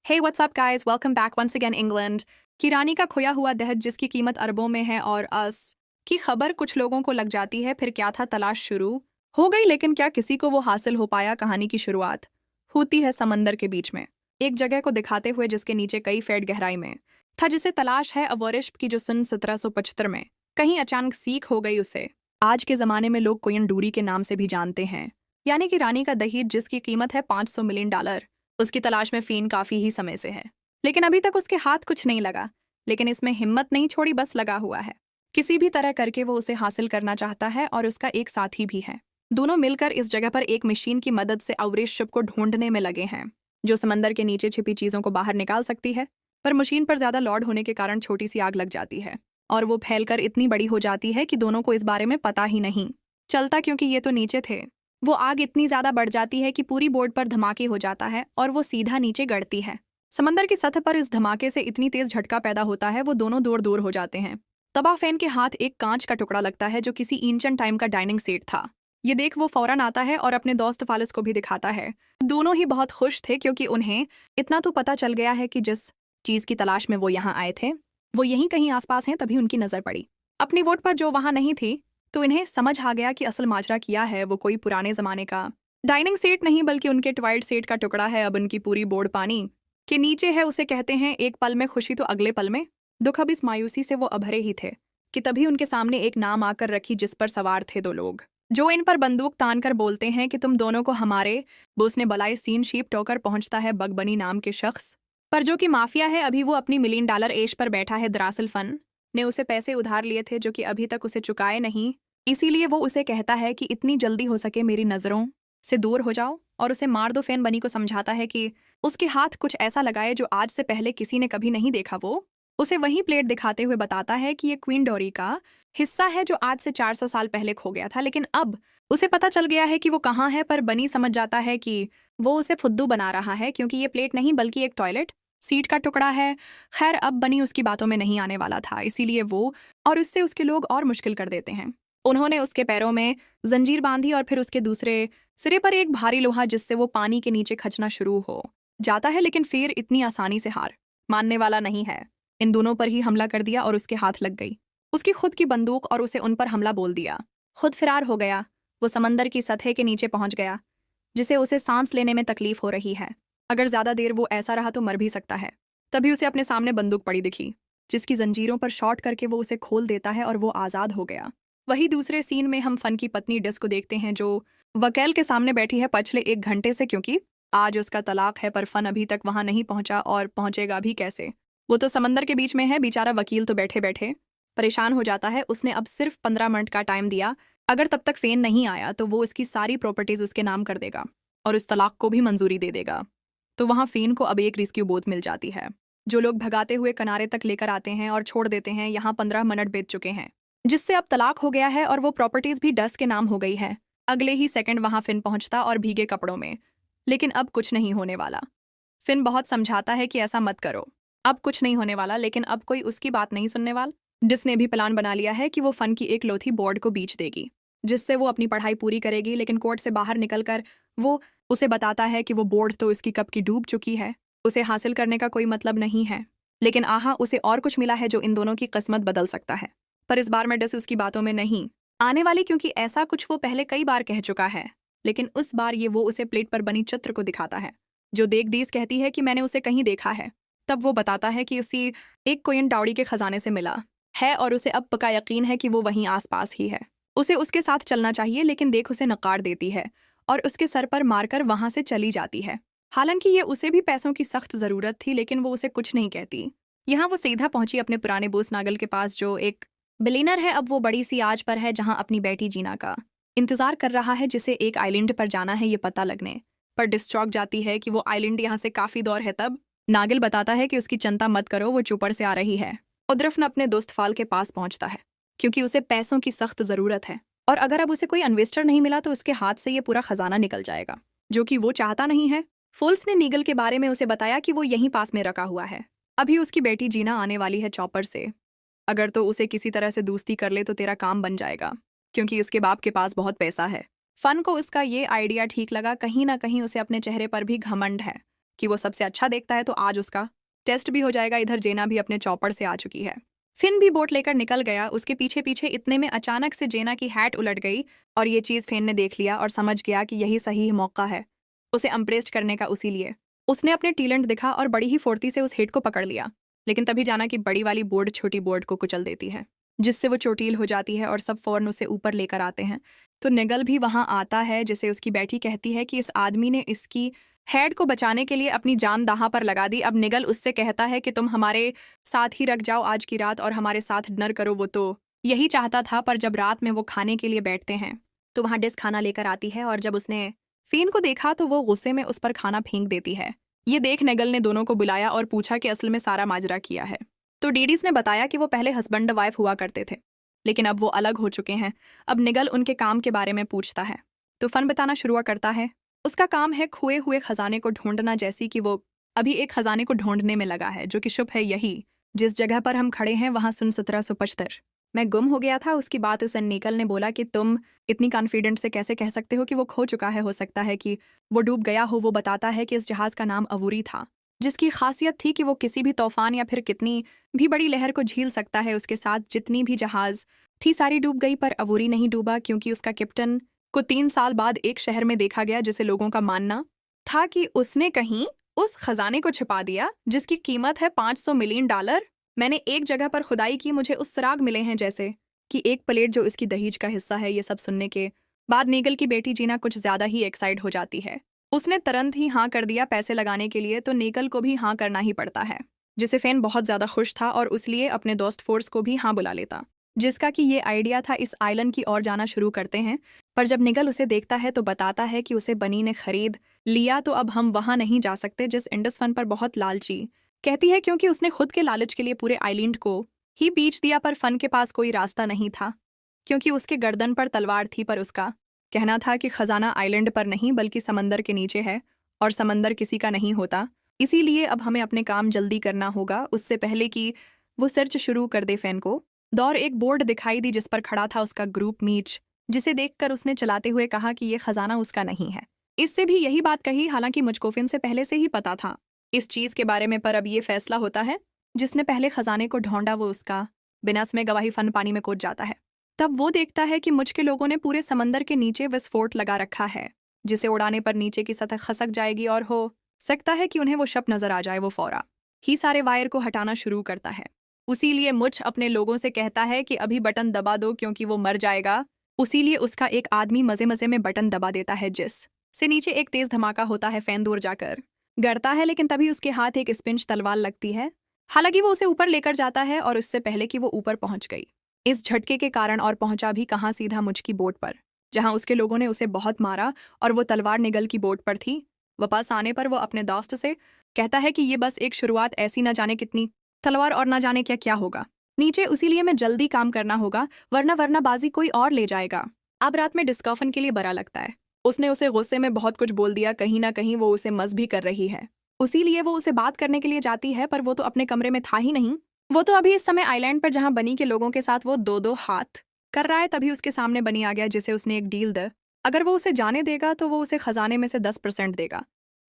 Hey, what's up guys? Welcome back once again England। की रानी का खोया हुआ दहेज जिसकी कीमत अरबों में है और अस की खबर कुछ लोगों को लग जाती है। फिर क्या था, तलाश शुरू हो गई, लेकिन क्या किसी को वो हासिल हो पाया? कहानी की शुरुआत होती है समंदर के बीच में, एक जगह को दिखाते हुए जिसके नीचे कई फीट गहराई में था, जिसे तलाश है अवरिश्प की, जो सन 1775 में कहीं अचानक सीख हो गई उसे। आज के जमाने में लोग कोयन डूरी के नाम से भी जानते हैं, यानी कि रानी का दहेज जिसकी कीमत है $500 मिलियन। उसकी तलाश में फीन काफी ही समय से है, लेकिन अभी तक उसके हाथ कुछ नहीं लगा। लेकिन इसमें हिम्मत नहीं छोड़ी, बस लगा हुआ है। किसी भी तरह करके वो उसे हासिल करना चाहता है और उसका एक साथी भी है। दोनों मिलकर इस जगह पर एक मशीन की मदद से अवरिश्प को ढूंढने में लगे हैं, जो समंदर के नीचे छिपी चीजों को बाहर निकाल सकती है। पर मशीन पर ज्यादा लोड होने के कारण छोटी सी आग लग जाती है और वो फैलकर इतनी बड़ी हो जाती है कि दोनों को इस बारे में पता ही नहीं चलता, क्योंकि ये तो नीचे थे। वो आग इतनी ज्यादा बढ़ जाती है कि पूरी बोट पर धमाके हो जाता है और वो सीधा नीचे गड़ती है। समंदर की सतह पर इस धमाके से इतनी तेज झटका पैदा होता है, वो दोनों दूर दूर हो जाते हैं। तबा फैन के हाथ एक कांच का टुकड़ा लगता है, जो किसी एंशिएंट टाइम का डाइनिंग सेट था। ये देख वो फौरन आता है और अपने दोस्त फालिस को भी दिखाता है। दोनों ही बहुत खुश थे, क्योंकि उन्हें इतना तो पता चल गया है कि जिस चीज की तलाश में वो यहाँ आए थे वो यहीं कहीं आसपास हैं। तभी उनकी नजर पड़ी अपनी बोट पर, जो वहां नहीं थी, तो इन्हें समझ आ गया कि असल माजरा किया है। वो कोई पुराने जमाने का डाइनिंग सेट नहीं, बल्कि उनके ट्वाइट सेट का टुकड़ा है। अब उनकी पूरी बोर्ड पानी के नीचे है। उसे कहते हैं एक पल में खुशी तो अगले पल में दुख। अब इस मायूसी से वो अभरे ही थे कि तभी उनके सामने एक नाम आकर रखी, जिस पर सवार थे दो लोग, जो इन पर बंदूक तान कर बोलते हैं कि तुम दोनों को हमारे बोस ने बलाए सीन शीप टोकर पहुंचता है बगबनी नाम के शख्स पर, जो कि माफिया है। अभी वो अपनी $1 मिलियन ऐश पर बैठा है। दरअसल फन ने उसे पैसे उधार लिए थे, जो कि अभी तक उसे चुकाए नहीं। इसीलिए वो उसे कहता है कि इतनी जल्दी हो सके मेरी नजरों से दूर हो जाओ और उसे मार दो। फैन बनी को समझाता है कि उसके हाथ कुछ ऐसा लगाए जो आज से पहले किसी ने कभी नहीं देखा। वो उसे वही प्लेट दिखाते हुए बताता है कि ये क्वीन डोरी का हिस्सा है, जो आज से 400 साल पहले खो गया था। लेकिन अब उसे पता चल गया है कि वो कहाँ है। पर बनी समझ जाता है कि वो उसे फुद्दू बना रहा है, क्योंकि ये प्लेट नहीं बल्कि एक टॉयलेट सीट का टुकड़ा है। खैर, अब बनी उसकी बातों में नहीं आने वाला था, इसीलिए वो और उससे उसके लोग और मुश्किल कर देते हैं। उन्होंने उसके पैरों में जंजीर बांधी और फिर उसके दूसरे सिरे पर एक भारी लोहा, जिससे वो पानी के नीचे खचना शुरू हो जाता है। लेकिन फिर इतनी आसानी से हार मानने वाला नहीं है। इन दोनों पर ही हमला कर दिया और उसके हाथ लग गई उसकी खुद की बंदूक और उसे उन पर हमला बोल दिया। खुद फिरार हो गया। वो समंदर की सतह के नीचे पहुंच गया, जिसे उसे सांस लेने में तकलीफ हो रही है। अगर ज्यादा देर वो ऐसा रहा तो मर भी सकता है। तभी उसे अपने सामने बंदूक पड़ी दिखी, जिसकी जंजीरों पर शॉट करके वो उसे खोल देता है और वो आजाद हो गया। वही दूसरे सीन में हम फन की पत्नी डिस को देखते हैं, जो वकील के सामने बैठी है पिछले 1 घंटे से, क्योंकि आज उसका तलाक है। पर फन अभी तक वहां नहीं पहुंचा और पहुंचेगा भी कैसे? वो तो समंदर के बीच में है। बेचारा वकील तो बैठे बैठे परेशान हो जाता है। उसने अब सिर्फ 15 मिनट का टाइम दिया। अगर तब तक फेन नहीं आया तो वो उसकी सारी प्रॉपर्टीज उसके नाम कर देगा और उस तलाक को भी मंजूरी दे देगा। तो वहां फेन को अब एक रेस्क्यू बोट मिल जाती है, जो लोग भगाते हुए किनारे तक लेकर आते हैं और छोड़ देते हैं। यहाँ 15 मिनट बीत चुके हैं, जिससे अब तलाक हो गया है और वो प्रॉपर्टीज भी डस के नाम हो गई है। अगले ही सेकंड वहां फिन पहुंचता और भीगे कपड़ों में। लेकिन अब कुछ नहीं होने वाला। फिन बहुत समझाता है कि ऐसा मत करो, अब कुछ नहीं होने वाला। लेकिन अब कोई उसकी बात नहीं सुनने वाला। जिसने भी प्लान बना लिया है कि वो फन की एक लोथी बोर्ड को बेच देगी, जिससे वो अपनी पढ़ाई पूरी करेगी। लेकिन कोर्ट से बाहर निकलकर वो उसे बताता है कि वो बोर्ड तो इसकी कब की डूब चुकी है, उसे हासिल करने का कोई मतलब नहीं है। लेकिन आहा, उसे और कुछ मिला है जो इन दोनों की किस्मत बदल सकता है। पर इस बार में डिस उसकी बातों में नहीं आने वाली, क्योंकि ऐसा कुछ वो पहले कई बार कह चुका है। लेकिन उस बार ये वो उसे प्लेट पर बनी चित्र को दिखाता है, जो देख दीस कहती है कि मैंने उसे कहीं देखा है। तब वो बताता है कि उसी एक कोयन डाउडी के खजाने से मिला है और उसे अब पक्का यकीन है कि वो वहीं आसपास ही है। उसे उसके साथ चलना चाहिए, लेकिन देख उसे नकार देती है और उसके सर पर मारकर वहां से चली जाती है। हालांकि ये उसे भी पैसों की सख्त जरूरत थी, लेकिन वो उसे कुछ नहीं कहती। यहाँ वो सीधा पहुंची अपने पुराने बोस नागल के पास, जो एक बिलियनर है। अब वो बड़ी सी आज पर है, जहां अपनी बेटी जीना का इंतजार कर रहा है, जिसे एक आइलैंड पर जाना है ये पता लगने पर डिस चौंक जाती है कि वो आइलैंड यहाँ से काफी दूर है। तब नागिल बताता है कि उसकी चिंता मत करो, वो चुपर से आ रही है। उद्रफन अपने दोस्त फाल के पास पहुंचता है, क्योंकि उसे पैसों की सख्त जरूरत है और अगर अब उसे कोई इन्वेस्टर नहीं मिला तो उसके हाथ से ये पूरा खजाना निकल जाएगा, जो कि वो चाहता नहीं है। फुल्स ने नीगल के बारे में उसे बताया कि वो यहीं पास में रखा हुआ है। अभी उसकी बेटी जीना आने वाली है चॉपर से। अगर तो उसे किसी तरह से दोस्ती कर ले तो तेरा काम बन जाएगा, क्योंकि उसके बाप के पास बहुत पैसा है। फन को उसका ये आइडिया ठीक लगा। कहीं ना कहीं उसे अपने चेहरे पर भी घमंड है, कि वो सबसे अच्छा देखता है तो आज उसका टेस्ट भी हो जाएगा। इधर जेना भी अपने चौपड़ से आ चुकी है। फिन भी बोट लेकर निकल गया। उसके पीछे पीछे इतने में अचानक से जेना की हैट उलट गई और ये चीज़ फेन ने देख लिया और समझ गया कि यही सही मौका है उसे अम्प्रेस्ट करने का। उसी लिए उसने अपने टीलेंट दिखा और बड़ी ही फुर्ती से उस हिट को पकड़ लिया। लेकिन तभी जाना कि बड़ी वाली बोर्ड छोटी बोर्ड को कुचल देती है, जिससे वो चोटील हो जाती है और सब फौरन उसे ऊपर लेकर आते हैं। तो निगल भी वहां आता है, जिसे उसकी बेटी कहती है कि इस आदमी ने इसकी हेड को बचाने के लिए अपनी जान दांव पर लगा दी। अब निगल उससे कहता है कि तुम हमारे साथ ही रख जाओ आज की रात और हमारे साथ डिनर करो। वो तो यही चाहता था, पर जब रात में वो खाने के लिए बैठते हैं तो वहां डिस खाना लेकर आती है और जब उसने फेन को देखा तो वो गुस्से में उस पर खाना फेंक देती है। ये देख निगल ने दोनों को बुलाया और पूछा कि असल में सारा माजरा किया है। तो डीडीज ने बताया कि वो पहले हस्बैंड वाइफ हुआ करते थे, लेकिन अब वो अलग हो चुके हैं। अब निगल उनके काम के बारे में पूछता है तो फन बताना शुरू करता है। उसका काम है खोए हुए खजाने को ढूंढना, जैसी कि वो अभी एक खजाने को ढूंढने में लगा है, जो कि शुभ है यही जिस जगह पर हम खड़े हैं वहां सन 1775 मैं गुम हो गया था। उसकी बात उसे निकल ने बोला कि तुम इतनी कॉन्फिडेंट से कैसे कह सकते हो कि वो खो चुका है? हो सकता है कि वो डूब गया हो। वो बताता है कि इस जहाज का नाम अवूरी था, जिसकी खासियत थी कि वो किसी भी तूफान या फिर कितनी भी बड़ी लहर को झील सकता है। उसके साथ जितनी भी जहाज थी सारी डूब गई, पर अवूरी नहीं डूबा, क्योंकि उसका कैप्टन को 3 साल बाद एक शहर में देखा गया, जिसे लोगों का मानना था कि उसने कहीं उस खजाने को छिपा दिया जिसकी कीमत है $500 मिलियन। मैंने एक जगह पर खुदाई की, मुझे उस सुराग मिले हैं जैसे कि एक प्लेट जो इसकी दहेज का हिस्सा है। ये सब सुनने के बाद निगल की बेटी जीना कुछ ज्यादा ही एक्साइट हो जाती है। उसने तुरंत ही हाँ कर दिया पैसे लगाने के लिए, तो निगल को भी हाँ करना ही पड़ता है, जिसे फेन बहुत ज्यादा खुश था और उसलिए अपने दोस्त फोर्स को भी हाँ बुला लेता, जिसका कि ये आइडिया था इस आइलैंड की ओर जाना शुरू करते हैं। पर जब निगल उसे देखता है तो बताता है कि उसे बनी ने खरीद लिया, तो अब हम वहां नहीं जा सकते, जिस इंडस फन पर बहुत लालची कहती है, क्योंकि उसने खुद के लालच के लिए पूरे आइलैंड को ही बेच दिया। पर फन के पास कोई रास्ता नहीं था, क्योंकि उसके गर्दन पर तलवार थी, पर उसका कहना था कि खजाना आइलैंड पर नहीं बल्कि समंदर के नीचे है और समंदर किसी का नहीं होता। इसीलिए अब हमें अपने काम जल्दी करना होगा, उससे पहले कि वो सर्च शुरू कर दे। फैन को दौर एक बोर्ड दिखाई दी जिस पर खड़ा था उसका ग्रुप मीच, जिसे देखकर उसने चलाते हुए कहा कि ये खजाना उसका नहीं है। इससे भी यही बात कही, हालांकि मुझको फिन से पहले से ही पता था इस चीज के बारे में। पर अब ये फैसला होता है जिसने पहले खजाने को ढूंढा वो उसका बिना समय गवाही फन पानी में कूद जाता है। तब वो देखता है कि मुझ के लोगों ने पूरे समंदर के नीचे विस्फोट लगा रखा है, जिसे उड़ाने पर नीचे की सतह खसक जाएगी और हो सकता है कि उन्हें वो शप नजर आ जाए। वो फौरा ही सारे वायर को हटाना शुरू करता है। उसी लिए मुझ अपने लोगों से कहता है कि अभी बटन दबा दो क्योंकि वो मर जाएगा। उसी लिए उसका एक आदमी मजे मजे में बटन दबा देता है, जिस से नीचे एक तेज धमाका होता है। फैन दूर जाकर गड़ता है, लेकिन तभी उसके हाथ एक स्पिंच तलवार लगती है। हालांकि वो उसे ऊपर लेकर जाता है और उससे पहले कि वो ऊपर पहुंच गई इस झटके के कारण, और पहुंचा भी कहाँ, सीधा मुझ की बोट पर, जहां उसके लोगों ने उसे बहुत मारा और वो तलवार निगल की बोट पर थी। वापस आने पर वो अपने दोस्त से कहता है कि ये बस एक शुरुआत, ऐसी न जाने कितनी तलवार और न जाने क्या क्या होगा नीचे, उसीलिए मैं जल्दी काम करना होगा, वरना बाजी कोई और ले जाएगा। अब रात में डिस्कॉफन के लिए बड़ा लगता है। उसने उसे गुस्से में बहुत कुछ बोल दिया, कहीं ना कहीं वो उसे मज़ भी कर रही है। उसीलिए वो उसे बात करने के लिए जाती है, पर वो तो अपने कमरे में था ही नहीं। वो तो अभी इस समय आइलैंड पर जहां बनी के लोगों के साथ वो दो हाथ कर रहा है। तभी उसके सामने बनी आ गया, जिसे उसने एक डील दी। अगर वो उसे जाने देगा तो वो उसे खजाने में से 10% देगा,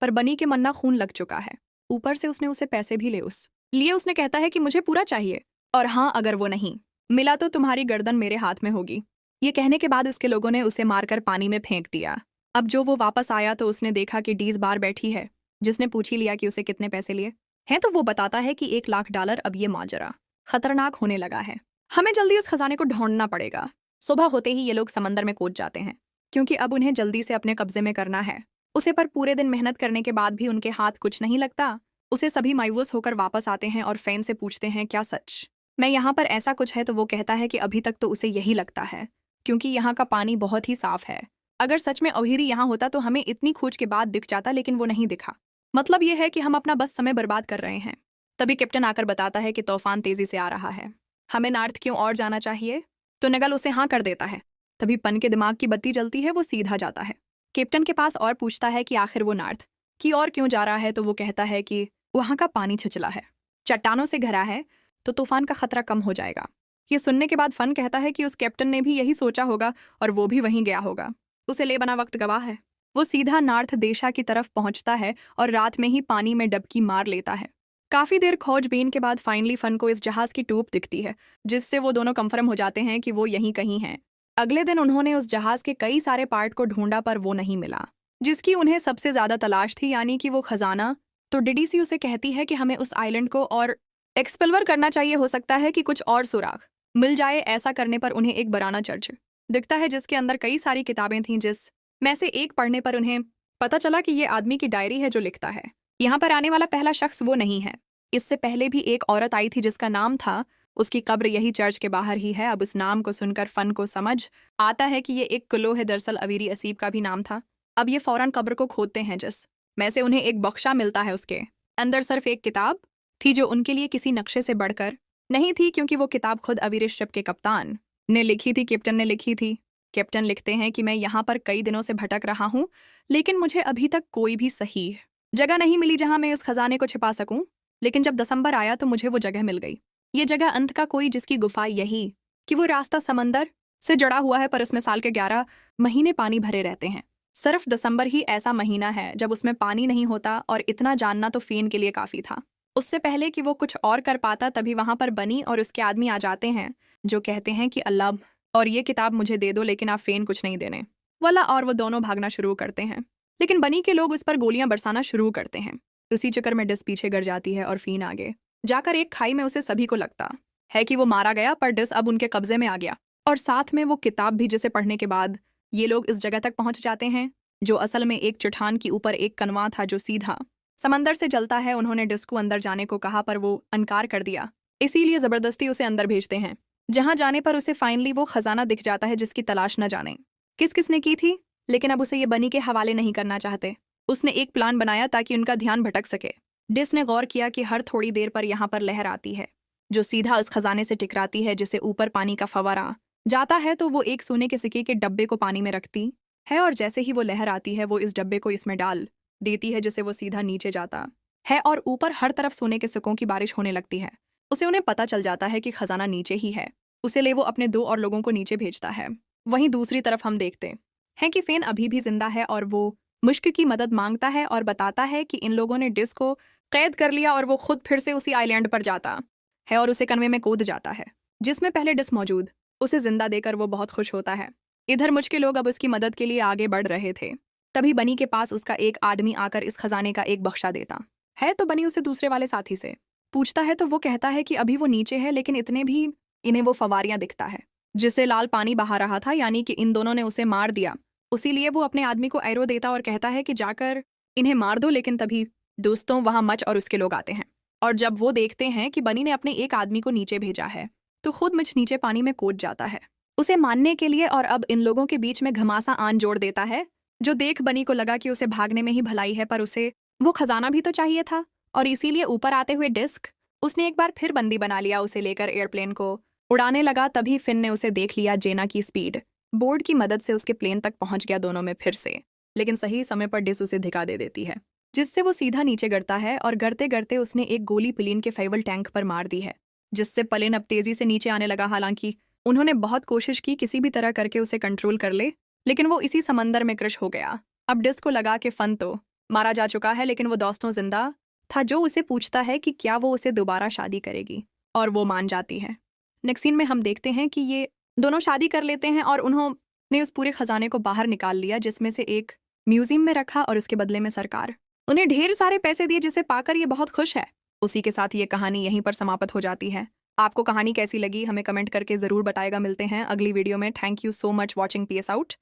पर बनी के मन्ना खून लग चुका है। ऊपर से उसने उसे पैसे भी ले उस लिए उसने कहता है कि मुझे पूरा चाहिए, और हाँ अगर वो नहीं मिला तो तुम्हारी गर्दन मेरे हाथ में होगी। ये कहने के बाद उसके लोगों ने उसे मारकर पानी में फेंक दिया। अब जो वो वापस आया तो उसने देखा कि डीज बार बैठी है, जिसने पूछ ही लिया कि उसे कितने पैसे लिए हैं, तो वो बताता है कि $1,00,000। अब ये माजरा खतरनाक होने लगा है, हमें जल्दी उस खजाने को ढूंढना पड़ेगा। सुबह होते ही ये लोग समंदर में कूद जाते हैं, क्योंकि अब उन्हें जल्दी से अपने कब्जे में करना है उसे। पर पूरे दिन मेहनत करने के बाद भी उनके हाथ कुछ नहीं लगता। उसे सभी मायूस होकर वापस आते हैं और फैन से पूछते हैं क्या सच मैं यहाँ पर ऐसा कुछ है, तो वो कहता है कि अभी तक तो उसे यही लगता है, क्योंकि यहाँ का पानी बहुत ही साफ है। अगर सच में अवहीरी यहाँ होता तो हमें इतनी खोज के बाद दिख जाता, लेकिन वो नहीं दिखा। मतलब ये है कि हम अपना बस समय बर्बाद कर रहे हैं। तभी कैप्टन आकर बताता है कि तूफान तेजी से आ रहा है, हमें नॉर्थ क्यों और जाना चाहिए। तो निगल उसे हाँ कर देता है। तभी पन के दिमाग की बत्ती जलती है, वो सीधा जाता है कैप्टन के पास और पूछता है कि आखिर वो नॉर्थ की और क्यों जा रहा है। तो वो कहता है कि वहाँ का पानी छिछला है, चट्टानों से घरा है, तो तूफान का खतरा कम हो जाएगा। ये सुनने के बाद फन कहता है कि उस कैप्टन ने भी यही सोचा होगा और वो भी वहीं गया होगा, उसे ले बना वक्त गवाह है। वो सीधा नॉर्थ देशा की तरफ पहुंचता है और रात में ही पानी में डुबकी मार लेता है। काफी देर खोजबीन के बाद फाइनली फन को इस जहाज की ट्यूब दिखती है, जिससे वो दोनों कंफर्म हो जाते हैं कि वो यहीं कहीं हैं। अगले दिन उन्होंने उस जहाज के कई सारे पार्ट को ढूंढा पर वो नहीं मिला, जिसकी उन्हें सबसे ज्यादा तलाश थी, यानी कि वो खजाना। तो डीडीसी उसे कहती है कि हमें उस आइलैंड को और एक्सप्लोर करना चाहिए, हो सकता है कि कुछ और सुराग मिल जाए। ऐसा करने पर उन्हें एक बराना चर्च दिखता है जिसके अंदर कई सारी किताबें थीं, जिस में से एक पढ़ने पर उन्हें पता चला कि ये आदमी की डायरी है जो लिखता है। यहाँ पर आने वाला पहला शख्स वो नहीं है। इससे पहले भी एक औरत आई थी जिसका नाम था, उसकी कब्र यही चर्च के बाहर ही है। अब इस नाम को सुनकर फन को समझ आता है कि ये एक क्लो है, दरअसल अवीरी असीब का भी नाम था। अब ये फौरन कब्र को खोदते हैं, जिस में से उन्हें एक बक्सा मिलता है। उसके अंदर सिर्फ एक किताब थी जो उनके लिए किसी नक्शे से बढ़कर नहीं थी, क्योंकि वो किताब खुद अवीरी शिप के कप्तान ने लिखी थी, कैप्टन ने लिखी थी। कैप्टन लिखते हैं कि मैं यहाँ पर कई दिनों से भटक रहा हूँ, लेकिन मुझे अभी तक कोई भी सही जगह नहीं मिली जहाँ मैं इस खजाने को छिपा सकूं। लेकिन जब दिसंबर आया तो मुझे वो जगह मिल गई। ये जगह अंत का कोई, जिसकी गुफा यही कि वो रास्ता समंदर से जुड़ा हुआ है, पर उसमें साल के 11 महीने पानी भरे रहते हैं। सिर्फ दिसंबर ही ऐसा महीना है जब उसमें पानी नहीं होता, और इतना जानना तो फेन के लिए काफी था। उससे पहले कि वो कुछ और कर पाता, तभी वहां पर बनी और उसके आदमी आ जाते हैं, जो कहते हैं कि अल्लाह और ये किताब मुझे दे दो, लेकिन आप फेन कुछ नहीं देने वाला। और वो दोनों भागना शुरू करते हैं, लेकिन बनी के लोग उस पर गोलियां बरसाना शुरू करते हैं। उसी चक्कर में डिस पीछे गिर जाती है और फेन आगे जाकर एक खाई में। उसे सभी को लगता है कि वो मारा गया, पर डिस अब उनके कब्जे में आ गया, और साथ में वो किताब भी, जिसे पढ़ने के बाद ये लोग इस जगह तक पहुंच जाते हैं, जो असल में एक चट्टान के ऊपर एक कनवा था जो सीधा समंदर से जलता है। उन्होंने डिस को अंदर जाने को कहा, पर वो इनकार कर दिया, इसीलिए जबरदस्ती उसे अंदर भेजते हैं, जहां जाने पर उसे फाइनली वो खजाना दिख जाता है, जिसकी तलाश न जाने किस किसने की थी। लेकिन अब उसे ये बनी के हवाले नहीं करना चाहते। उसने एक प्लान बनाया ताकि उनका ध्यान भटक सके। डिस ने गौर किया कि हर थोड़ी देर पर यहाँ पर लहर आती है, जो सीधा उस खजाने से टकराती है, जिसे ऊपर पानी का फव्वारा जाता है। तो वो एक सोने के सिक्के के डब्बे को पानी में रखती है, और जैसे ही वो लहर आती है, वो इस डब्बे को इसमें डाल देती है, जिससे वो सीधा नीचे जाता है, और ऊपर हर तरफ सोने के सिक्कों की बारिश होने लगती है। उसे उन्हें पता चल जाता है कि खजाना नीचे ही है। उसे ले वो अपने 2 और लोगों को नीचे भेजता है। वहीं दूसरी तरफ हम देखते हैं कि फेन अभी भी जिंदा है, और वो मुश्क की मदद मांगता है और बताता है कि इन लोगों ने डिस को कैद कर लिया, और वो खुद फिर से उसी आइलैंड पर जाता है और उसे कन्वे में कूद जाता है, जिसमें पहले डिस मौजूद। उसे जिंदा देकर वो बहुत खुश होता है। इधर मुझ के लोग अब उसकी मदद के लिए आगे बढ़ रहे थे। तभी बनी के पास उसका एक आदमी आकर इस खजाने का एक बक्सा देता है। तो बनी उसे दूसरे वाले साथी से पूछता है, तो वो कहता है कि अभी वो नीचे है, लेकिन इतने भी इन्हें वो फवारियां दिखता है, जिससे लाल पानी बहा रहा था, यानी कि इन दोनों ने उसे मार दिया। उसीलिए वो अपने आदमी को एरो देता और कहता है कि जाकर इन्हें मार दो। लेकिन तभी दोस्तों वहां मच और उसके लोग आते हैं, और जब वो देखते हैं कि बनी ने अपने एक आदमी को नीचे भेजा है, तो खुद मच नीचे पानी में कूद जाता है उसे मारने के लिए, और अब इन लोगों के बीच में घमासा आन जोड़ देता है, जो देख बनी को लगा कि उसे भागने में ही भलाई है, पर उसे वो खजाना भी तो चाहिए था, और इसीलिए ऊपर आते हुए डिस्क उसने एक बार फिर बंदी बना लिया। उसे लेकर एयरप्लेन को उड़ाने लगा। तभी फिन ने उसे देख लिया। जेना की स्पीड बोर्ड की मदद से उसके प्लेन तक पहुंच गया दोनों में फिर से, लेकिन सही समय पर डिस उसे धिका दे देती है, जिससे वो सीधा नीचे गिरता है, और गिरते गिरते उसने एक गोली प्लेन के फ्यूल टैंक पर मार दी है, जिससे प्लेन अब तेजी से नीचे आने लगा। हालांकि उन्होंने बहुत कोशिश की किसी भी तरह करके उसे कंट्रोल कर ले, लेकिन वो इसी समंदर में क्रश हो गया। अब डिस को लगा कि फन तो मारा जा चुका है, लेकिन वो दोस्तों जिंदा था, जो उसे पूछता है कि क्या वो उसे दोबारा शादी करेगी, और वो मान जाती है। नेक्स्ट सीन में हम देखते हैं कि ये दोनों शादी कर लेते हैं, और उन्होंने उस पूरे खजाने को बाहर निकाल लिया, जिसमें से एक म्यूजियम में रखा, और उसके बदले में सरकार उन्हें ढेर सारे पैसे दिए, जिसे पाकर ये बहुत खुश है। उसी के साथ ये कहानी यहीं पर समाप्त हो जाती है। आपको कहानी कैसी लगी हमें कमेंट करके जरूर बताएगा। मिलते हैं अगली वीडियो में। Thank you so much watching. Peace out.